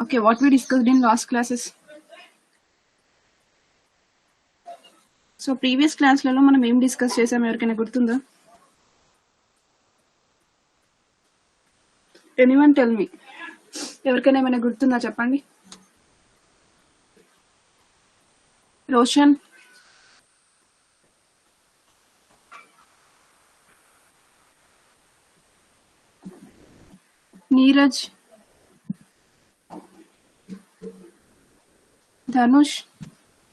Okay, what we discussed in last classes. So previous క్లాస్లలో మనం ఏం discuss చేసాం ఎవరికైనా గుర్తుందా? ఎనీవన్ టెల్ మీ, ఎవరికైనా ఏమైనా గుర్తుందా చెప్పండి. Roshan, Neeraj, Dhanush.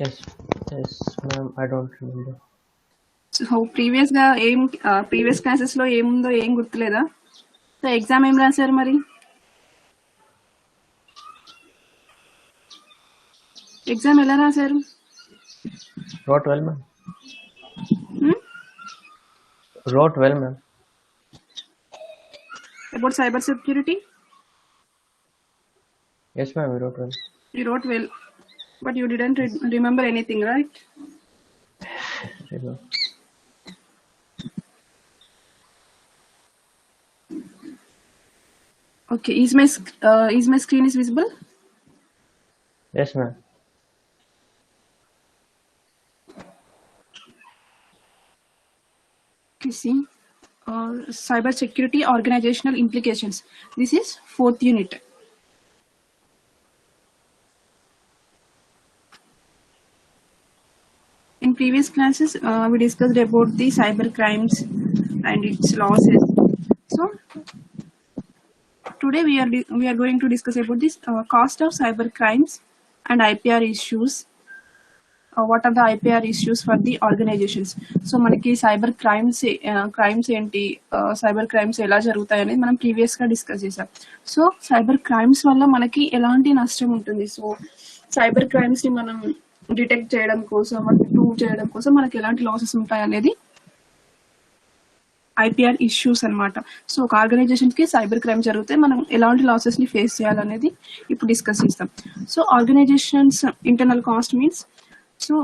Yes, ma'am. I don't remember. So previous classes లో ఏముందో ఏం గుర్తులేదా? సో ఎగ్జామ్ ఏం రాశారు మరి? ఎగ్జామ్ ఎలా రాశారు? Wrote well, ma'am. Wrote well, ma'am. About cyber security? Yes, ma'am. We wrote well. You wrote well, but you didn't remember anything, right? Yes, ma'am. Okay, is my screen is visible? Yes, ma'am. Okay, see, cyber security organizational implications. This is 4th unit. In previous classes, we discussed about the cyber crimes and its losses. So today we are going to discuss about this cost of cyber crimes and IPR issues. What are the IPR issues for the organizations? So మనకి cyber crimes ఏంటి, cyber crimes ఎలా జరుగుతాయి అనేది మనం previous గా discuss చేసాం. So cyber crimes వల్ల మనకి ఎలాంటి నష్టం ఉంటుంది, సో సైబర్ క్రైమ్స్ ని మనం డిటెక్ట్ చేయడం కోసం, ప్రూవ్ చేయడం కోసం మనకి ఎలాంటి లాసెస్ ఉంటాయి అనేది ఐపీఆర్ ఇష్యూస్ అన్నమాట. సో ఒక ఆర్గనైజేషన్ కి సైబర్ క్రైమ్ జరిగితే మనం ఎలాంటి లాసెస్ ని ఫేస్ చేయాలనేది ఇప్పుడు డిస్కస్ చేస్తాం. So organizations internal cost means, so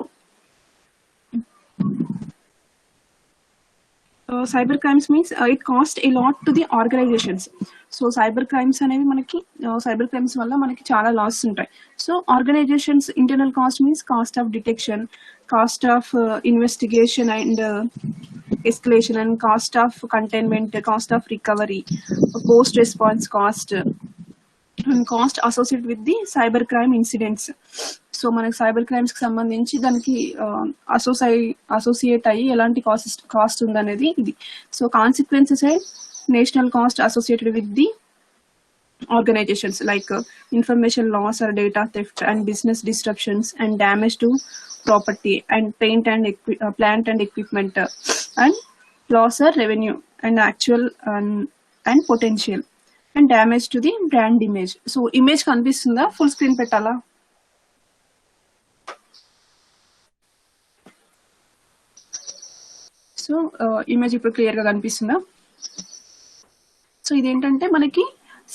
cyber crimes means it cost a lot to the organizations. So cyber crimes అనేవి మనకి సైబర్ క్రైమ్స్ వల్ల మనకి చాలా లాస్ ఉంటాయి. So organizations internal cost means cost of detection, cost of investigation and escalation, and cost of containment, cost of recovery, post response cost, and cost associated with the cyber crime incidents. So మనకి cyber crimes కి సంబంధించి దానికి associate అయ్యి ఎలాంటి cost ఉందనేది ఇది. So consequences and national cost associated with the organizations like information loss or data theft and business disruptions and damage to property and plant and equipment and loss or revenue and actual and potential and damage to the brand image. So image కనిపిస్తుందా? Full screen పెట్టాలా? So image ఇప్పుడు clear గా కనిపిస్తుందా? So ఇదేంటంటే మనకి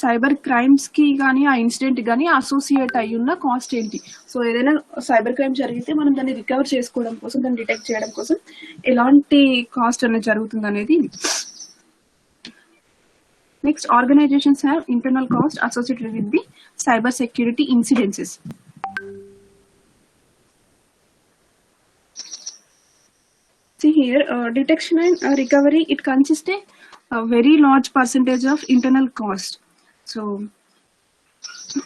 cyber crimes కి కానీ ఆ ఇన్సిడెంట్ కానీ అసోసియేట్ అయి ఉన్న కాస్ట్ ఏంటి. సో ఏదైనా సైబర్ క్రైమ్ జరిగితే మనం దాన్ని రికవర్ చేసుకోవడం కోసం, దాన్ని డిటెక్ట్ చేయడం కోసం ఎలాంటి కాస్ట్ అనేది జరుగుతుంది అనేది. Next, organizations have internal cost associated with the cyber security incidences. See here, detection and recovery, it consists a very large percentage of internal cost. So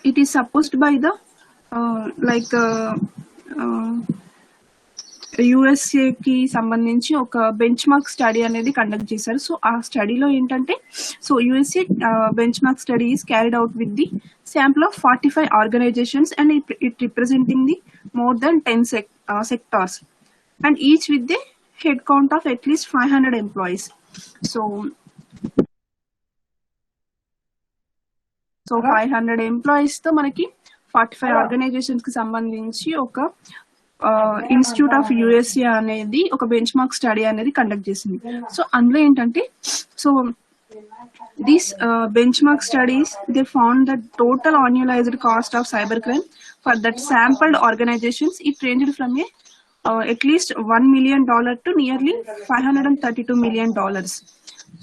it is supposed by the USA కి సంబంధించి ఒక bench mark study అనేది conduct చేశారు. So ఆ స్టడీలో ఏంటంటే, so USA bench mark study is carried out with the sample of 45 organizations and it representing the more than 10 sectors and each with the head count of at least 500 employees. So 500 employees తో మనకి 45 organizations కి సంబంధించి ఒక institute of USA అనేది ఒక bench mark study అనేది conduct చేసింది. So అందులో ఏంటంటే, so these benchmark studies, they found the total annualized cost of cybercrime for that sampled organizations, it ranged from at least $1 million to nearly $532 million.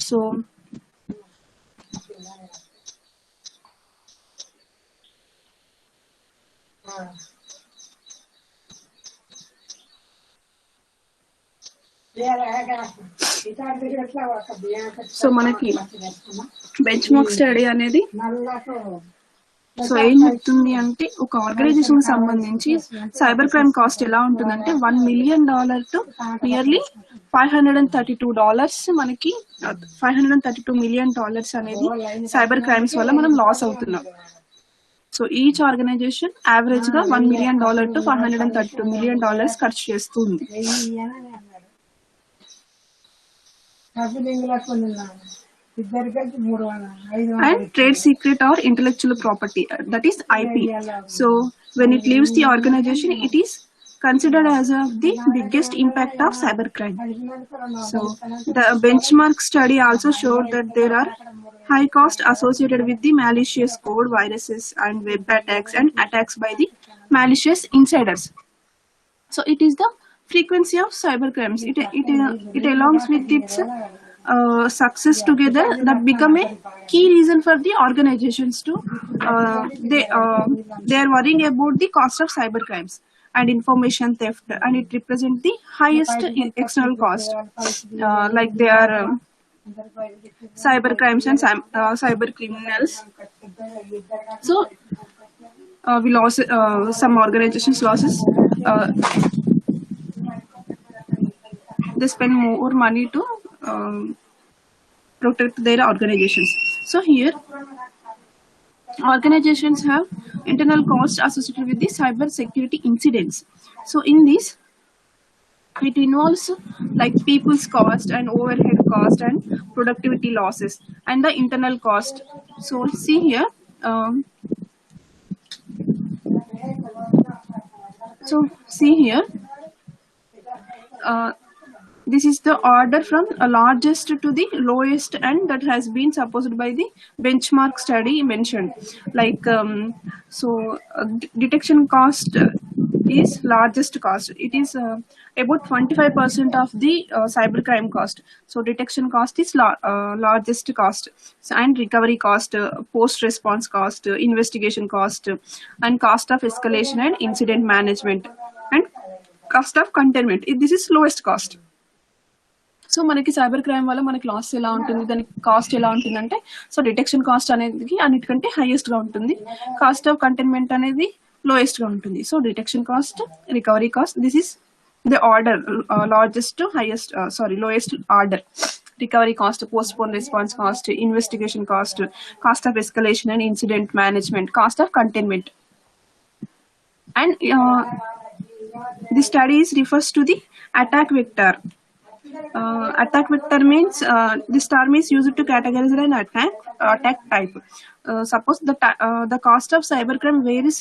So so మనకి bench mark study అనేది so ఏం చెప్తుంది అంటే ఒక organisation కి సంబంధించి cyber crime cost ఎలా ఉంటుందంటే $1 million టు నియర్లీ $532 మనకి $532 million అనేది సైబర్ క్రైమ్స్ వల్ల మనం లాస్ అవుతున్నాం. సో ఈచ్ ఆర్గనైజేషన్ యావరేజ్ గా $1 million టు $532 million ఖర్చు చేస్తుంది. And trade secret or intellectual property, that is IP. So when it leaves the organization, it is considered as the biggest impact of cybercrime. So the benchmark study also showed that there are high costs associated with the malicious code, viruses and web attacks and attacks by the malicious insiders. So it is the frequency of cybercrimes. It alongs with its success together that become a key reason for the organizations to they are worrying about the cost of cybercrimes and information theft, and it represents the highest external cost, like they are cyber crimes and cyber criminals. So we lost some organizations losses, they spend more money to protect their organizations. So here organizations have internal costs associated with the cyber security incidents. So in this it involves like people's cost and overhead cost and productivity losses and the internal cost. So see here this is the order from largest to the lowest, and that has been supposed by the benchmark study mentioned. Like detection cost is largest cost. It is about 25% of the cybercrime cost. So detection cost is largest cost. So, and recovery cost, post response cost, investigation cost, and cost of escalation and incident management, and cost of containment. This is lowest cost. So మనకి cyber crime వల్ల మనకి loss ఎలా ఉంటుంది, దానికి cost ఎలా ఉంటుందంటే, so detection cost అనేది అన్నిటికంటే హైయెస్ట్ గా ఉంటుంది, కాస్ట్ ఆఫ్ కంటైన్మెంట్ అనేది లోయెస్ట్ గా ఉంటుంది. So detection cost, recovery cost, this is the order largest to highest lowest order. Recovery cost, postpone response cost, investigation cost, cost of escalation and incident management, cost of containment. And the studies refers to the attack vector. Attack vector means this term is used to categorize an attack type. Suppose the cost of cybercrime varies,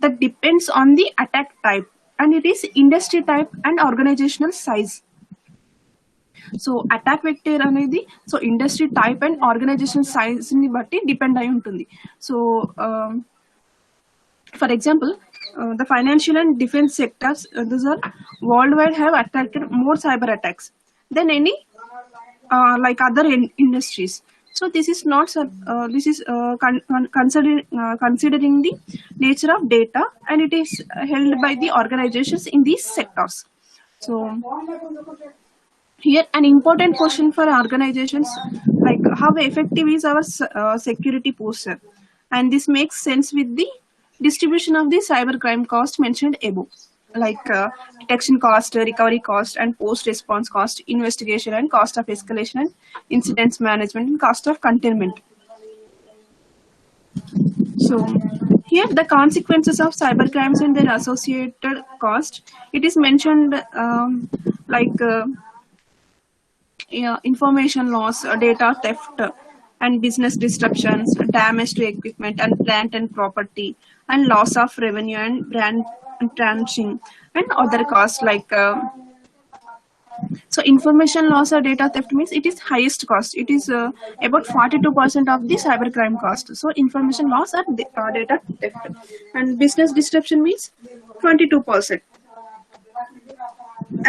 that depends on the attack type, and it is industry type and organizational size. So attack vector అనేది so industry type and organizational size ని బట్టి depend అయి ఉంటుంది. So for example, the financial and defense sectors, those are worldwide, have attracted more cyber attacks than any like other industries. So this is not considering the nature of data, and it is held by the organizations in these sectors. So here an important question for organizations, like how effective is our security posture, and this makes sense with the distribution of the cybercrime cost mentioned above, like detection cost, recovery cost, and post response cost, investigation and cost of escalation and incidents management, and cost of containment. So here the consequences of cybercrimes and their associated cost, it is mentioned like information loss, data theft, and business disruptions, damage to equipment and plant and property, and loss of revenue and brand tarnishing, and other costs like so information loss or data theft means it is highest cost. It is about 42% of the cybercrime cost. So information loss or data theft, and business disruption means 22%,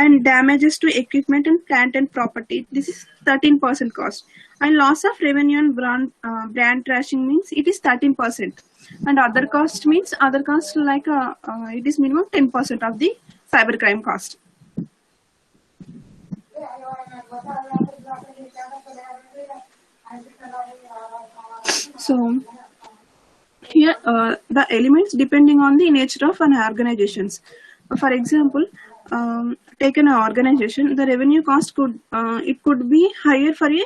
and damages to equipment and plant and property, this is 13% cost, and loss of revenue and brand trashing means it is 13%. and other cost means other cost like it is minimum 10% of the cybercrime cost. So here the elements depending on the nature of an organizations. For example, take an organization, the revenue cost could it could be higher for a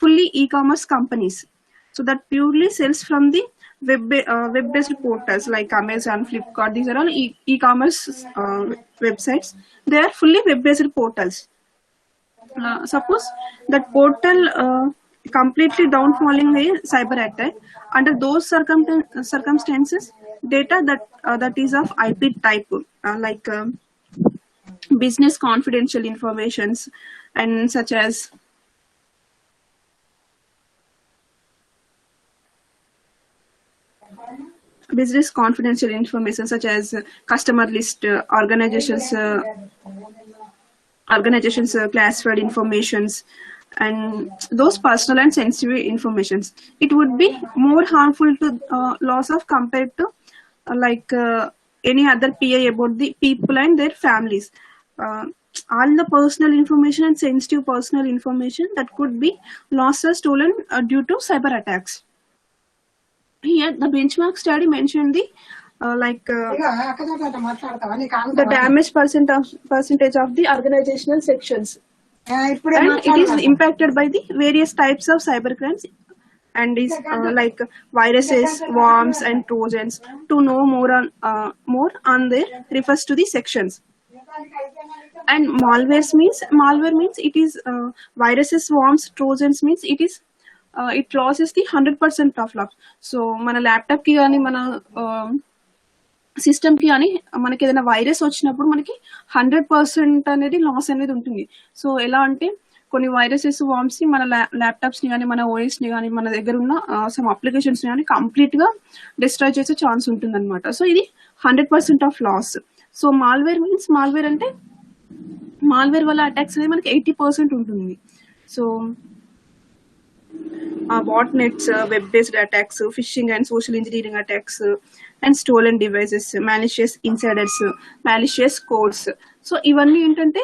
fully e-commerce companies, so that purely sells from the web-based portals like Amazon, Flipkart. These are all e-commerce websites. They are fully web-based portals. Suppose that portal completely downfalling a cyber attack, under those circumstances, data that is of IP type, like business confidential informations, and such as business confidential information such as customer list, organizations classified informations, and those personal and sensitive informations, it would be more harmful to loss of compared to any other PI about the people and their families. All the personal information and sensitive personal information that could be lost or stolen due to cyber attacks. Here the benchmark study mentioned the the damage percentage of the organizational sections, and it is impacted by the various types of cybercrimes, and is like viruses, worms, and trojans. To know more on there refers to the sections. And malware means it is viruses, worms, trojans means it is it loses the 100% of loss. So mana laptop ki gaani mana system కి అని మనకి ఏదైనా virus వచ్చినప్పుడు మనకి 100% అనేది loss అనేది ఉంటుంది. So ఎలా అంటే కొన్ని వైరసెస్ వామ్స్ ని మన ల్యాప్టాప్స్ ని కానీ మన ఓఎస్ ని కానీ మన దగ్గర ఉన్న సమ్ అప్లికేషన్స్ ని కానీ కంప్లీట్ గా డిస్ట్రాయ్ చేసే ఛాన్స్ ఉంటుంది అనమాట. సో ఇది 100% of loss. So malware means malware అంటే మాల్వేర్ వల్ల అటాక్స్ అనేది మనకి 80% ఉంటుంది. So botnets, web-based attacks, phishing and social engineering attacks, and stolen devices, malicious insiders, malicious codes. So ఇవన్నీ ఏంటంటే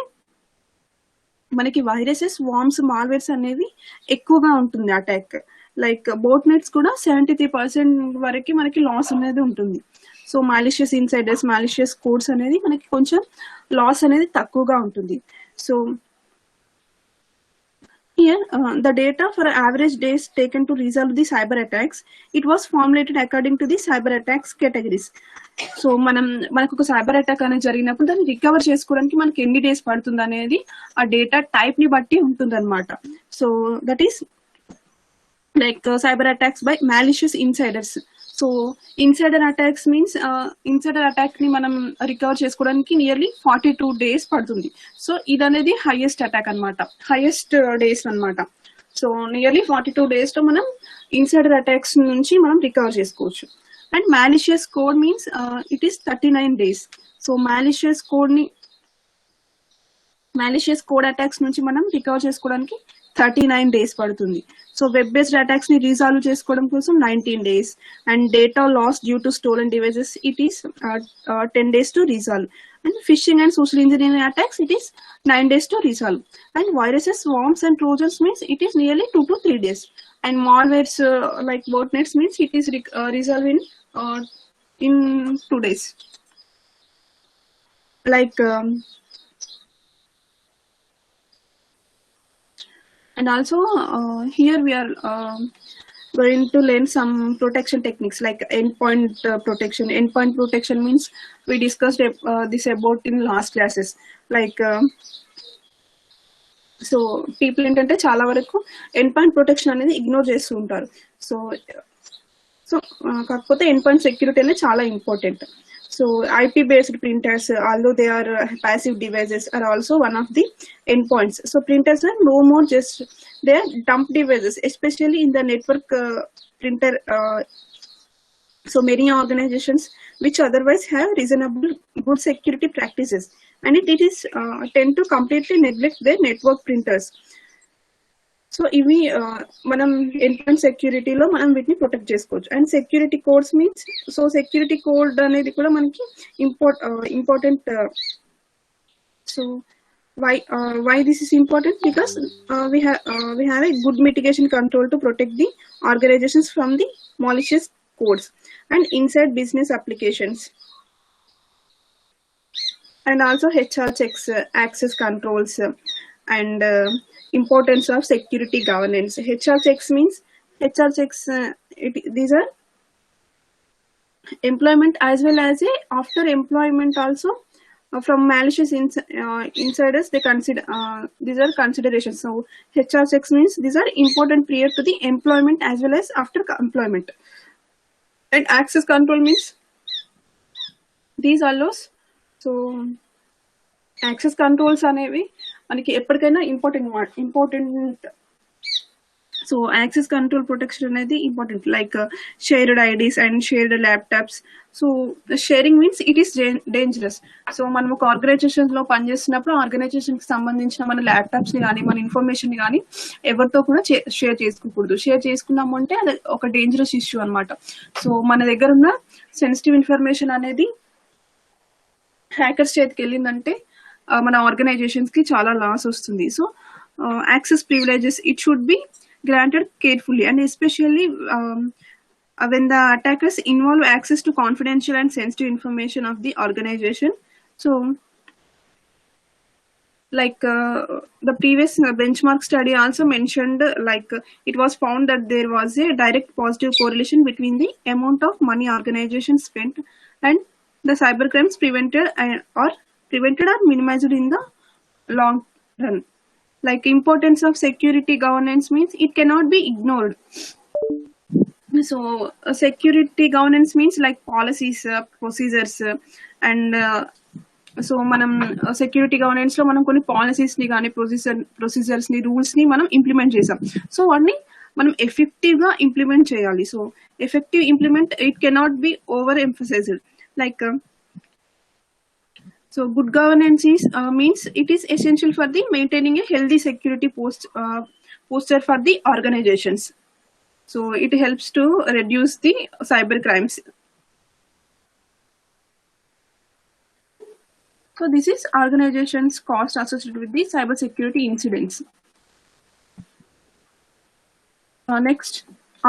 మనకి వైరసెస్, వామ్స్, మాల్వేర్స్ అనేవి ఎక్కువగా ఉంటుంది అటాక్. లైక్ బోట్నెట్స్ కూడా 73% వరకు మనకి లాస్ అనేది ఉంటుంది. So malicious insiders, malicious codes అనేది మనకి కొంచెం లాస్ అనేది తక్కువగా ఉంటుంది. So here, the data for average days taken to resolve the cyber attacks, it was formulated according to the cyber attacks categories. So మనకు ఒక సైబర్ అటాక్ అనేది జరిగినప్పుడు దాన్ని రికవర్ చేసుకోవడానికి మనకి ఎన్ని డేస్ పడుతుంది అనేది ఆ డేటా టైప్ ని బట్టి ఉంటుంది అనమాట. So that is like cyber attacks by malicious insiders. So insider attacks means insider attack ని మనం రికవర్ చేసుకోవడానికి నియర్లీ 42 days పడుతుంది. సో ఇది అనేది హైయెస్ట్ అటాక్ అనమాట, హైయెస్ట్ డేస్ అనమాట. సో నియర్లీ 42 days లో మనం ఇన్సైడర్ అటాక్స్ నుంచి మనం రికవర్ చేసుకోవచ్చు. And malicious code means it is 39 days. So malicious code attacks నుంచి మనం రికవర్ చేసుకోవడానికి 39 days పడుతుంది. సో వెబ్ బేస్డ్ అటాక్స్ ని రీసాల్వ్ చేసుకోవడం కోసం 19 days. And data loss due to stolen devices it is 10 days to resolve. And phishing and social engineering attacks it is 9 days to resolve. And viruses, worms and trojans means it is nearly 2 to 3 days. And malwares like botnets means it is resolved in 2 days. Like and also here we are going to learn some protection techniques like endpoint protection. Endpoint protection means we discussed this about in last classes. Like so people ఏంటంటే చాలా వరకు end point protection అనేది ignore చేస్తూ ఉంటారు. So కాకపోతే end point security అనేది చాలా important. So IP-based printers, although they are passive devices, are also one of the endpoints. So printers are no more just they are dump devices, especially in the network printer. So many organizations which otherwise have reasonable good security practices, and it is tend to completely neglect their network printers. So ఇవి మనం entrance సెక్యూరిటీలో మనం వీటిని protect చేసుకోవచ్చు. And security codes means, so security code అనేది కూడా మనకి important. So why this is important? Because we have a good mitigation control to protect the organizations from the malicious codes and inside business applications. And also HR checks, access controls, and importance of security governance. HR checks means, these are employment as well as after employment also. From malicious insiders, they consider these are considerations. So HR checks means these are important prior to the employment as well as after employment. And access control means these allows. So access controls అనేవి మనకి ఎప్పటికైనా important. So access control protection అనేది important, like shared IDs and shared laptops. So sharing means it is dangerous. So మనం ఒక organisation లో పనిచేస్తున్నప్పుడు organisation కి సంబంధించిన మన ల్యాప్టాప్స్ ని కానీ మన ఇన్ఫర్మేషన్ ని కానీ ఎవరితో కూడా షేర్ చేసుకోకూడదు. షేర్ చేసుకున్నాము అంటే అది ఒక డేంజరస్ ఇష్యూ అనమాట. సో మన దగ్గర ఉన్న సెన్సిటివ్ ఇన్ఫర్మేషన్ అనేది హ్యాకర్స్ చేతికి వెళ్ళిందంటే మన ఆర్గనైజేషన్స్ కి చాలా లాస్ వస్తుంది. So access privileges, it should be granted carefully, and especially when the attackers involve access to confidential and sensitive information of the organization. So like the previous benchmark study also mentioned, like it was found that there was a direct positive correlation between the amount of money organizations spent and the cyber crimes prevented or minimized in the long run. Like importance of security governance means it cannot be ignored. So security governance means like policies, procedures, and so మనం security governance లో మనం కొన్ని policies ని కానీ procedures ని rules ని మనం implement చేసాం. సో వాటిని మనం ఎఫెక్టివ్ గా ఇంప్లిమెంట్ చేయాలి. So effective implement it cannot be over emphasised. Like so good governance is means it is essential for the maintaining a healthy security posture for the organizations. So it helps to reduce the cyber crimes. So this is organizations cost associated with the cyber security incidents. Next,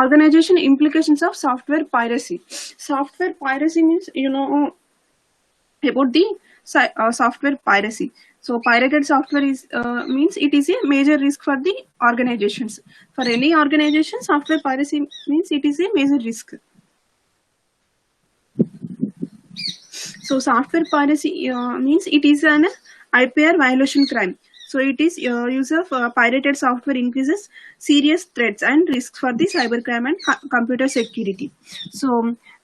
organization implications of software piracy. Software piracy means, you know about the software piracy. So pirated software is means it is a major risk for the organizations. For any organization, software piracy means it is a major risk. So software piracy means it is an IPR violation crime. So it is use of pirated software increases serious threats and risks for the cybercrime and computer security. So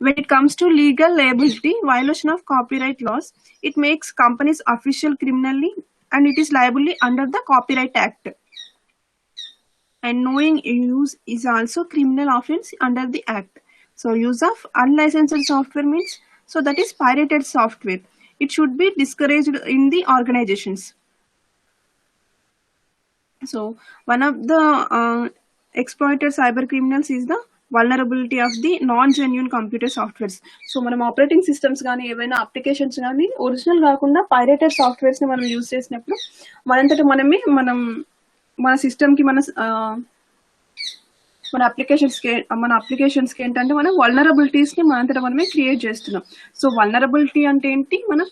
when it comes to legal liability, violation of copyright laws, it makes companies official criminally and it is liable under the Copyright Act. And knowing use is also criminal offense under the Act. So use of unlicensed software means, so that is pirated software. It should be discouraged in the organizations. So one of the exploited cyber criminals is the vulnerability of the non-genuine computer softwares. So మనం operating systems కానీ ఏవైనా applications కానీ original కాకుండా pirated softwares ని మనం use చేసినప్పుడు మనంతట మనమే మన సిస్టమ్ కి మన అప్లికేషన్స్ కి ఏంటంటే మనం వల్నరబిలిటీస్ ని మనంతట మనమే క్రియేట్ చేస్తున్నాం. సో వల్నరబిలిటీ అంటే ఏంటి, మనం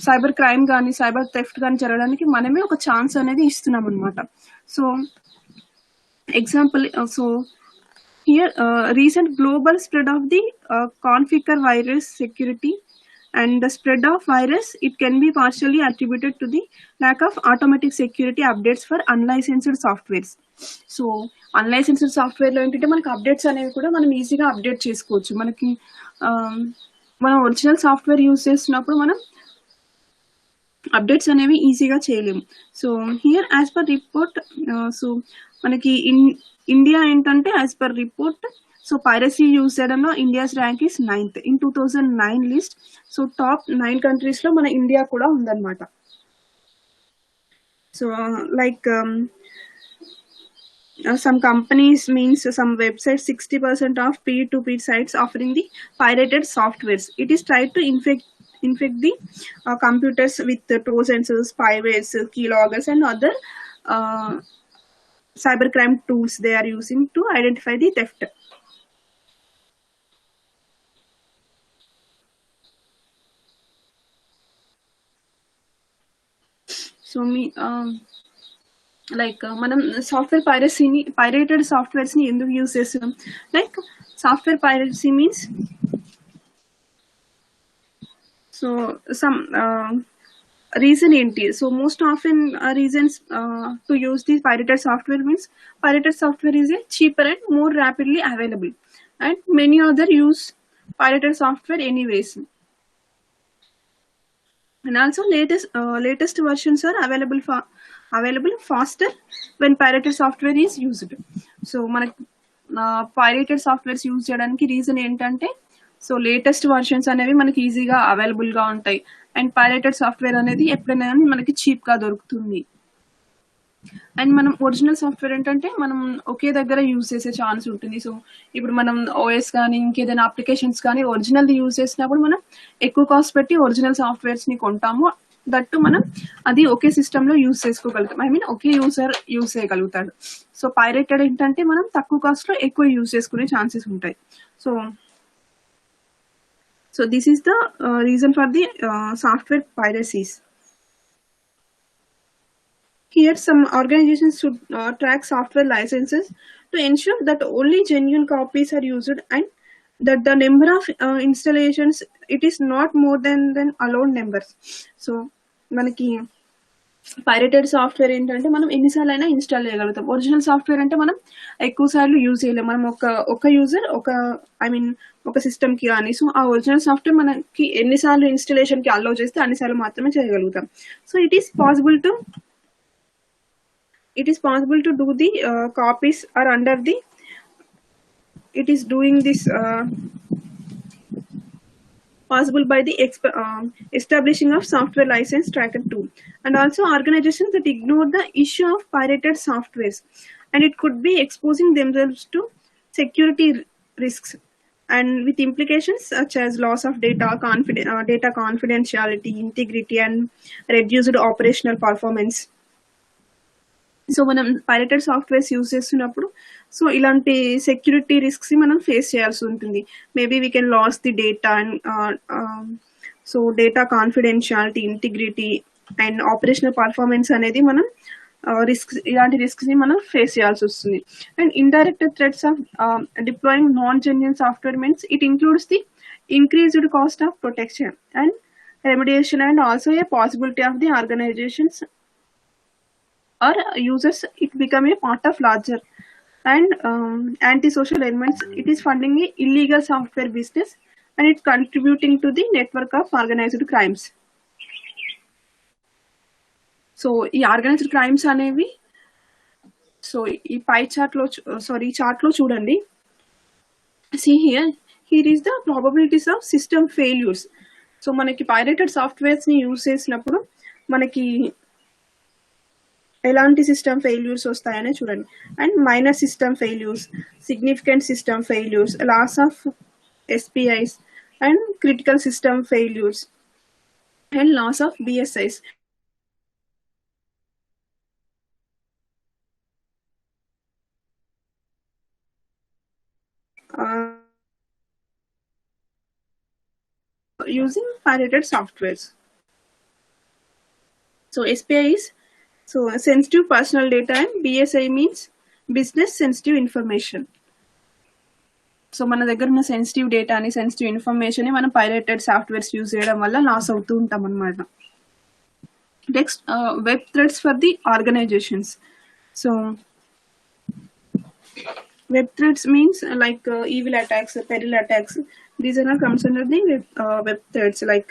సైబర్ క్రైమ్ కానీ సైబర్ థెఫ్ట్ కానీ జరగడానికి మనమే ఒక ఛాన్స్ అనేది ఇస్తున్నాం అనమాట. So example, so here recent global spread of the Conficker virus security and the spread of virus, it can be partially attributed to the lack of automatic security updates for unlicensed softwares. So unlicensed software లో ఏంటంటే మనకి updates అనేవి కూడా మనం ఈజీగా update చేసుకోవచ్చు. మనకి మనం ఒరిజినల్ సాఫ్ట్వేర్ యూజ్ చేస్తున్నప్పుడు మనం అప్డేట్స్ అనేవి ఈజీగా చేయలేము. So here as per report, so మనకి ఇండియా ఏంటంటే as per report, so piracy use చేయడంలో India's rank is 9th in 2009 list. So top 9 countries లో మన ఇండియా కూడా ఉందన్నమాట. So like some companies means some websites 60% of peer-to-peer sites offering the pirated softwares. It is tried to infect the computers with trolls and spywares, keyloggers, and other uh, cybercrime tools they are using to identify the theft. So me మనం software పైరసీని pirated softwares ని ఎందుకు use చేస్తున్నాం like software piracy means so some reason ఏంటి so most often reasons to use the pirated software means pirated software is a cheaper and more rapidly available and many other use pirated software anyways and also latest versions are available faster when pirated software is used so మనకి pirated softwares use చేయడానికి reason ఏంటంటే so latest versions అనేవి మనకి ఈజీగా available గా ఉంటాయి and pirated software అనేది ఎప్పుడైనా మనకి చీప్ గా దొరుకుతుంది అండ్ మనం ఒరిజినల్ సాఫ్ట్వేర్ ఏంటంటే మనం ఒకే దగ్గర యూజ్ చేసే ఛాన్స్ ఉంటుంది సో ఇప్పుడు మనం ఓఎస్ కానీ ఇంకేదైనా అప్లికేషన్స్ కానీ ఒరిజినల్ యూజ్ చేసినప్పుడు మనం ఎక్కువ కాస్ట్ పెట్టి ఒరిజినల్ సాఫ్ట్వేర్స్ ని కొంటాము దట్టు మనం అది ఒకే సిస్టమ్ లో యూజ్ చేసుకోగలుగుతాం ఐ మీన్ ఒకే యూజర్ యూజ్ చేయగలుగుతాడు సో పైరేటెడ్ ఏంటంటే మనం తక్కువ కాస్ట్ లో ఎక్కువ యూజ్ చేసుకునే ఛాన్సెస్ ఉంటాయి so this is the reason for the software piracies Here, some organizations should track software licenses to ensure that only genuine copies are used and that the number of installations, it is not more than allowed numbers. So, మనకి pirated software ఏంటంటే మనం ఎన్నిసార్లు అయినా install చేయగలుగుతాం original software అంటే మనం ఎక్కువ సార్లు యూజ్ చేయలేం మనం ఒక యూజర్ ఒక సిస్టమ్ కి కానీ సో ఆ ఒరిజినల్ సాఫ్ట్వేర్ మనకి ఎన్నిసార్లు ఇన్స్టాలేషన్ కి అలౌ చేస్తే అన్నిసార్లు మాత్రమే చేయగలుగుతాం so it is possible to do the copies or under the it is doing this possible by the establishing of software license tracker tool and also organizations that ignore the issue of pirated softwares and it could be exposing themselves to security risks and with implications such as loss of data confidentiality integrity and reduced operational performance so మనం pirated softwares use చేస్తున్నప్పుడు so ఇలాంటి security risks మనం face చేయాల్సి ఉంటుంది maybe we can loss the data and so data confidentiality integrity and operational performance అనేది మనం ఇలాంటి risks ని మనం ఫేస్ చేయాల్సి వస్తుంది and indirect threats of deploying non genuine software means it includes the increased cost of protection and remediation and also a possibility of the organizations or users it become a part of larger and anti-social elements. It is funding a illegal software business and it's contributing to the network of organized crimes. So ఈ organised crimes అనేవి so ఈ pie chart లో ఈ chart లో చూడండి see here is the probabilities of system failures. So మనకి pirated softwares ని use చేసినప్పుడు మనకి ఎలాంటి సిస్టమ్ ఫెయిల్యూర్స్ వస్తాయనే చూడండి and minor system failures significant system failures loss of SPIs and critical system failures and loss of BSIs using pirated softwares. So SPI is sensitive personal data and BSI means business sensitive information. So మన దగ్గర ఉన్న sensitive డేటాని sensitive information ని మనం pirated softwares use చేయడం వల్ల loss అవుతూ ఉంటాం అనమాట. Next web threads for the organizations. So web threats means like evil attacks, peril attacks. These are not comes under the web threats. Like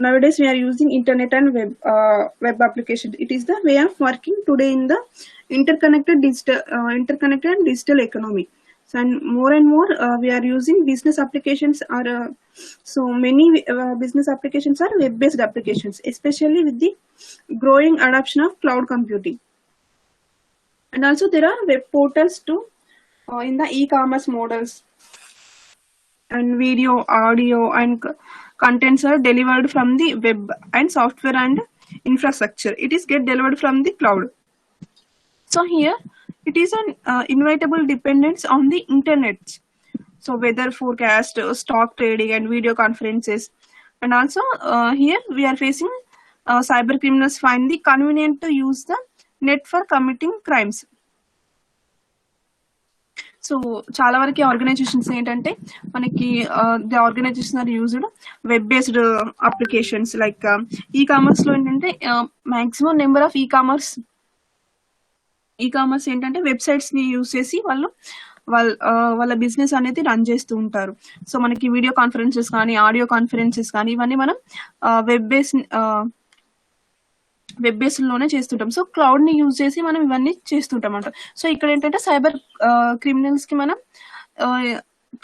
nowadays we are using internet and web application. It is the way of working today in the interconnected and digital economy. So and more we are using business applications or So many business applications are web-based applications, especially with the growing adoption of cloud computing. And also there are web portals too in the e-commerce models, and video, audio, and contents are delivered from the web, and software and infrastructure. It is get delivered from the cloud. So here it is an inevitable dependence on the internet. So weather forecast, stock trading, and video conferences. And also here we are facing cyber criminals find the convenient to use the net for committing crimes. So చాలా వరకు organizations ఏంటంటే మనకి the organization are used web based applications. Like e commerce లో ఏంటంటే maximum number of e commerce ఏంటంటే websites ని use చేసి వాళ్ళ బిజినెస్ అనేది రన్ చేస్తూ ఉంటారు. సో మనకి వీడియో కాన్ఫరెన్సెస్ కానీ, ఆడియో కాన్ఫరెన్సెస్ కానీ ఇవన్నీ మనం వెబ్ బేస్డ్ లోనే చేస్తుంటాం. సో క్లౌడ్ ని యూజ్ చేసి మనం ఇవన్నీ చేస్తుంటాం అంట. సో ఇక్కడ ఏంటంటే సైబర్ క్రిమినల్స్ కి మనం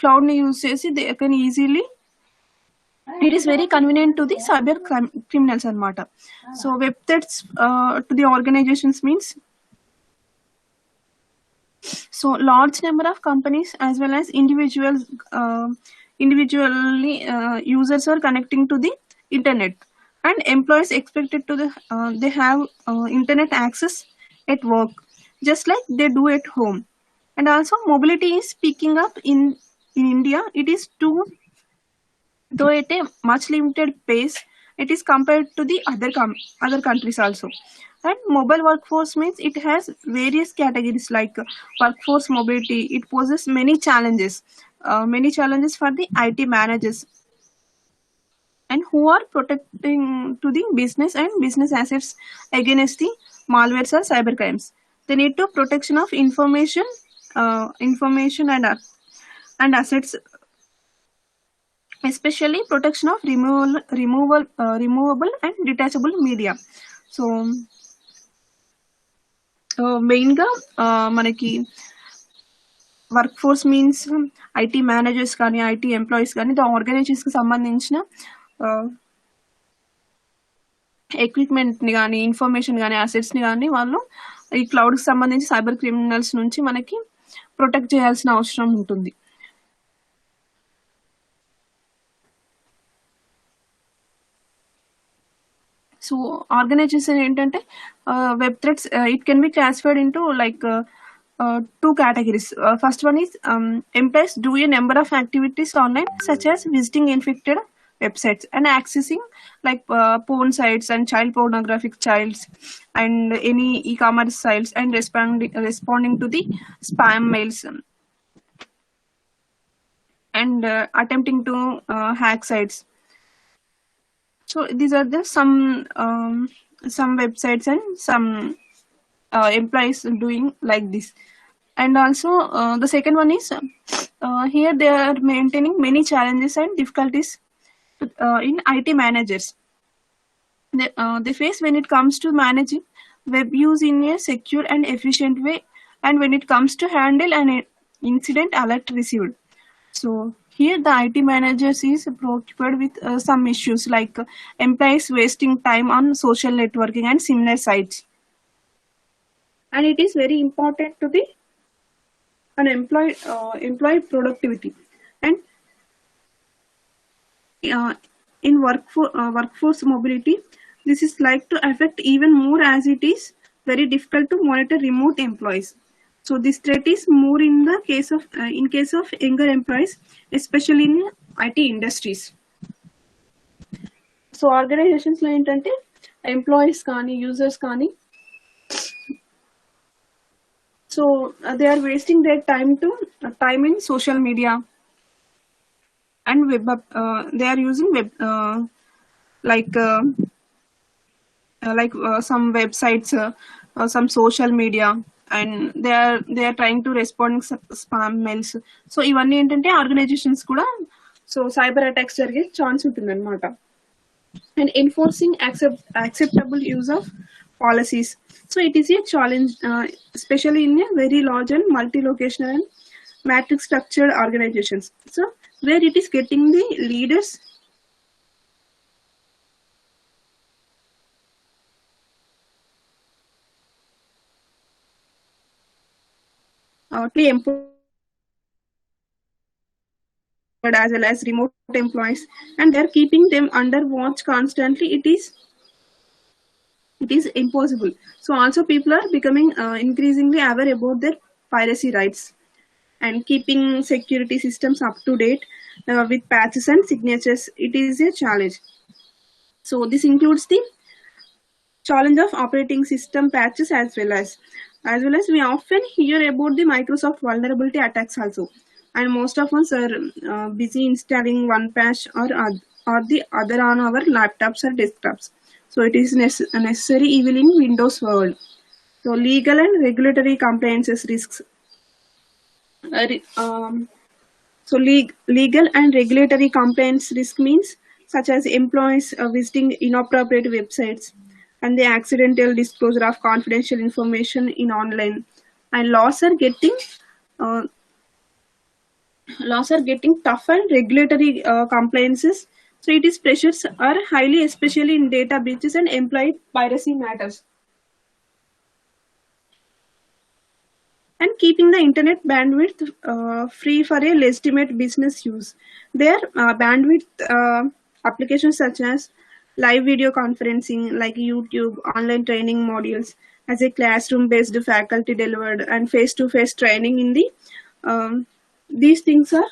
క్లౌడ్ ని యూజ్ చేసి they can easily, it is very convenient to the cyber criminals అనమాట. So web threats to the organisations means, so large number of companies as well as individually users are connecting to the internet, and employees expected to they have internet access at work just like they do at home. And also mobility is picking up in India. It is too, though at a much limited pace, it is compared to the other countries also. And mobile workforce means it has various categories like workforce mobility. It poses many challenges for the IT managers, and who are protecting to the business and business assets against the malwares or cyber crimes. They need to protection of information and assets, especially protection of removable and detachable media. So main గా మనకి work force means IT managers కానీ, IT employees కానీ, the organisations కి సంబంధించిన equipment ని కానీ, information కానీ, assets ని కానీ వాళ్ళు ఈ క్లౌడ్ కి సంబంధించి సైబర్ క్రిమినల్స్ నుంచి మనకి ప్రొటెక్ట్ చేయాల్సిన అవసరం ఉంటుంది. సో ఆర్గనైజేషన్ ఏంటంటే web threats, it can be classified into like two categories. First one is employees do a number of activities online, such as visiting infected websites and accessing like porn sites and child pornographic sites and any e-commerce sites, and responding to the spam mails and attempting to hack sites. So these are the some websites and some employees doing like this. And also the second one is here they are maintaining many challenges and difficulties in IT managers. They face when it comes to managing web use in a secure and efficient way, and when it comes to handle an incident alert received. So here the IT managers is preoccupied with some issues like employees wasting time on social networking and similar sites. And it is very important to the employee productivity. And in workforce mobility, this is like to affect even more, as it is very difficult to monitor remote employees. So this threat is more in the case of younger employees, especially in IT industries. So organizations lo entante employees kaani, users kaani, so they are wasting their time in social media and web. They are using web some websites, some social media, and they are trying to respond spam mails. So ivanni entante organizations kuda so cyber attacks jarige chance untundi anamata. And enforcing acceptable use of policies. So it is a challenge, especially in a very large and multi-locational and matrix structured organizations. So where it is getting the leaders to employed as well as remote employees, and they're keeping them under watch constantly. It is impossible. So also people are becoming increasingly aware about their piracy rights and keeping security systems up to date with patches and signatures. It is a challenge. So this includes the challenge of operating system patches as well as we often hear about the Microsoft vulnerability attacks also, and most of us are busy installing one patch or the other on our laptops or desktops. So it is a necessary evil in Windows world. So legal and regulatory compliances risks. Uh, re- um, Legal and regulatory compliance risk means such as employees visiting inappropriate websites and the accidental disclosure of confidential information in online, and uh, laws are getting tough, and regulatory compliances. So it is pressures are highly, especially in data breaches and employee piracy matters. And keeping the internet bandwidth free for a legitimate business use. Their bandwidth applications such as live video conferencing like YouTube, online training modules as a classroom based faculty delivered, and face to face training in the these things are,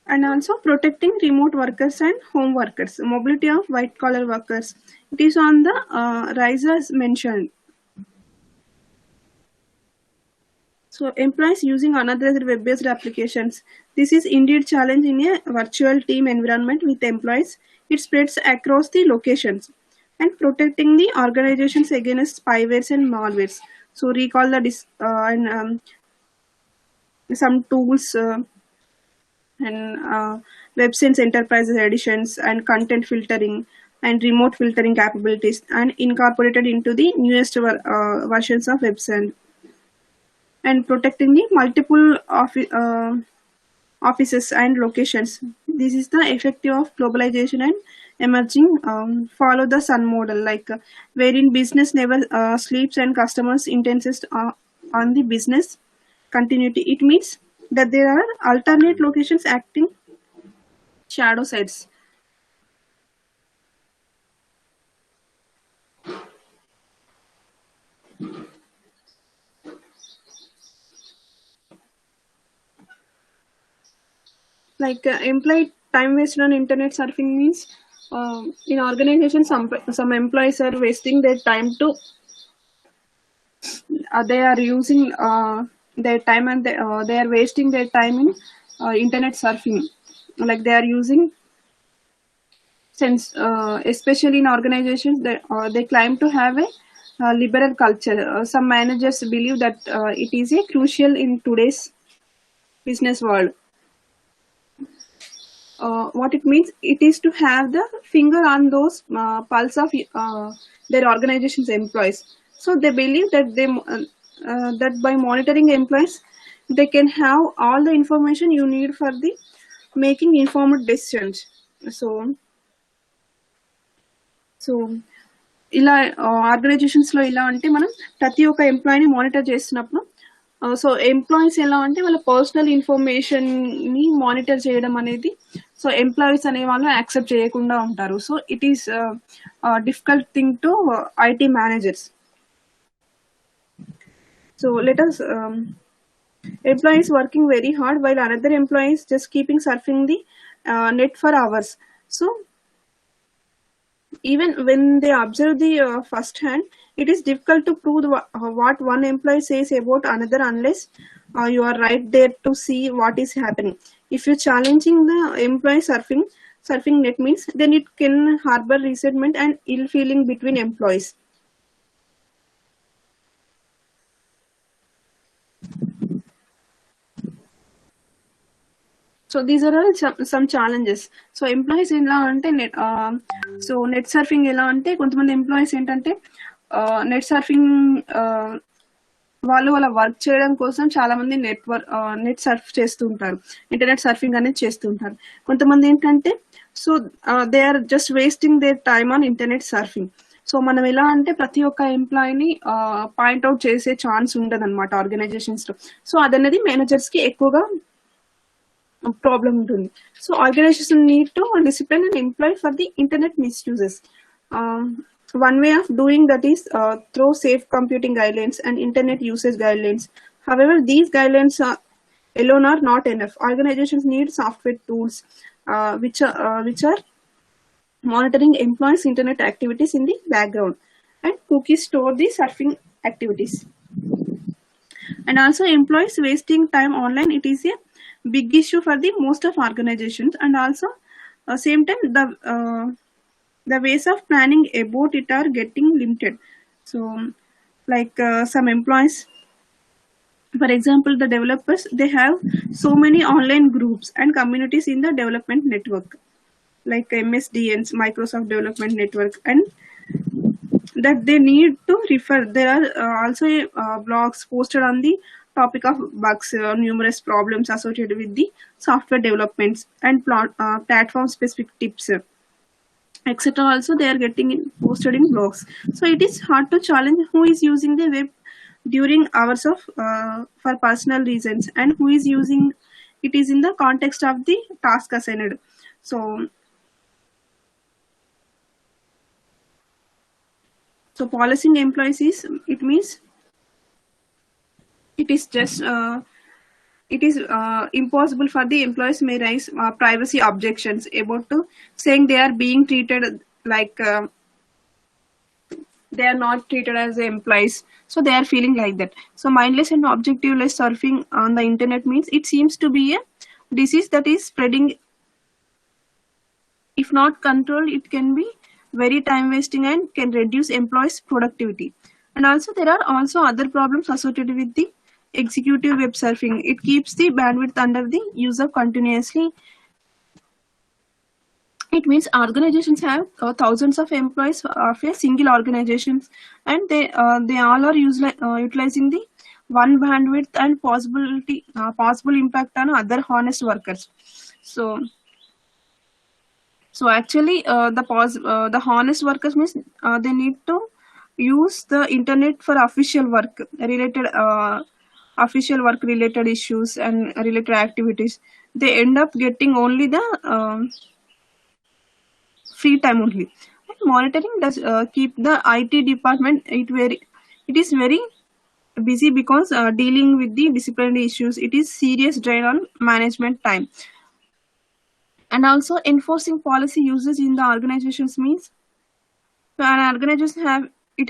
and also protecting remote workers and home workers, mobility of white collar workers. It is on the rise as mentioned. So employees using another web-based applications. This is indeed challenge in a virtual team environment with employees. It spreads across the locations, and protecting the organizations against spywares and malwares. So recall the and some tools and WebSense Enterprises editions and content filtering and remote filtering capabilities and incorporated into the newest versions of WebSense, and protecting the multiple offices and locations. This is the effective of globalization and emerging follow the sun model, like wherein business never sleeps and customers insist on the business continuity. It means that there are alternate locations acting shadow sites. Like employee time wasted on internet surfing means in organizations some employees are wasting their time to they are using their time, and they are wasting their time in internet surfing, like they are using since especially in organizations that they claim to have a liberal culture. Some managers believe that it is a crucial in today's business world. What it means, it is to have the finger on those pulse of their organization's employees. So they believe that that by monitoring employees, they can have all the information you need for the making informed decisions. So so ఇలా ఆర్గనైజేషన్స్లో ఇలా అంటే మనం ప్రతి ఒక్క ఎంప్లాయీని monitor చేస్తున్నప్పుడు so employees ఎలా అంటే వాళ్ళ పర్సనల్ ఇన్ఫర్మేషన్ని మానిటర్ చేయడం అనేది సో ఎంప్లాయీస్ అనే వాళ్ళు యాక్సెప్ట్ చేయకుండా ఉంటారు. So it is difficult thing to IT managers. So let us employees working very hard while another employees just keeping surfing the net for hours. So even when they observe the first hand, it is difficult to prove what one employee says about another unless you are right there to see what is happening. If you're challenging the employee surfing net means, then it can harbor resentment and ill feeling between employees. So these are all some challenges. So employees ఎలా అంటే net surfing ఎలా అంటే కొంతమంది employees ఏంటంటే net surfing వాళ్ళ work చేయడం కోసం చాలా మంది నెట్ సర్ఫ్ చేస్తూ ఉంటారు, ఇంటర్నెట్ సర్ఫింగ్ అనేది చేస్తూ ఉంటారు. కొంతమంది ఏంటంటే so they are just wasting their time on internet surfing. So మనం ఎలా అంటే ప్రతి ఒక్క ఎంప్లాయీని పాయింట్అవుట్ చేసే ఛాన్స్ ఉండదు అనమాట ఆర్గనైజేషన్స్ లో. సో అదనేది మేనేజర్స్ కి ఎక్కువగా ప్రాబ్లం ఉంటుంది. So organization need to discipline and employ for the internet misuses. One way of doing that is through safe computing guidelines and internet usage guidelines. However, these guidelines alone are not enough. Organizations need software tools which are monitoring employees' internet activities in the background, and cookies store the surfing activities. And also, employees wasting time online, it is a big issue for the most of organizations. And also, same time the ways of planning about it are getting limited. So like some employees, for example the developers, they have so many online groups and communities in the development network like MSDNs, Microsoft Development Network, and that they need to refer. There are also blogs posted on the topic of bugs, numerous problems associated with the software developments, and platform specific tips, etc. Also they are getting posted in blogs. So it is hard to challenge who is using the web during hours of for personal reasons and who is using it is in the context of the task assigned. So policing employees is, it means it is just it is impossible for the employees may raise privacy objections about to saying they are being treated like they are not treated as employees. So they are feeling like that. So mindless and objectiveless surfing on the internet means it seems to be a disease that is spreading. If not controlled, it can be very time wasting and can reduce employees' productivity. And also there are also other problems associated with the executive web surfing. It keeps the bandwidth under the user continuously. It means organizations have thousands of employees of a single organization, and they all are utilizing the one bandwidth and possible impact on other honest workers. So actually the honest workers means they need to use the internet for official work related issues and related activities. They end up getting only the free time only. And monitoring does keep the IT department it is very busy because dealing with the disciplinary issues, it is serious drain on management time. And also enforcing policy uses in the organizations means an organization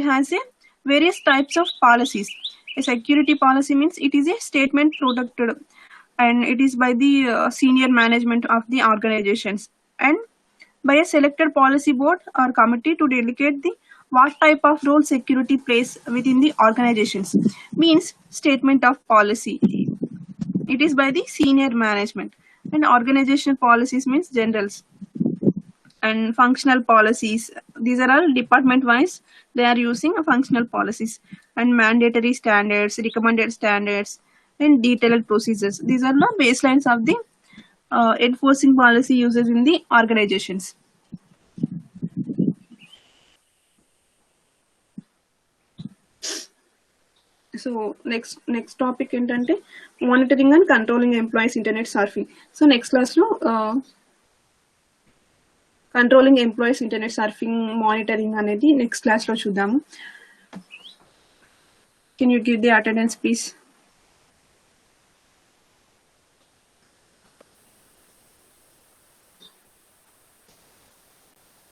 has a various types of policies. A security policy means it is a statement produced and it is by the senior management of the organizations and by a selected policy board or committee to delegate the what type of role security plays within the organizations. Means statement of policy, it is by the senior management. And organizational policies means generals. And functional policies, these are all department wise, they are using functional policies. And mandatory standards, recommended standards, and detailed procedures, these are the baselines of the enforcing policy uses in the organizations. So next topic ఏంటంటే monitoring and controlling employees internet surfing. So next class లో controlling employees internet surfing monitoring అనేది next class లో చూద్దాము. Can you give the attendance please?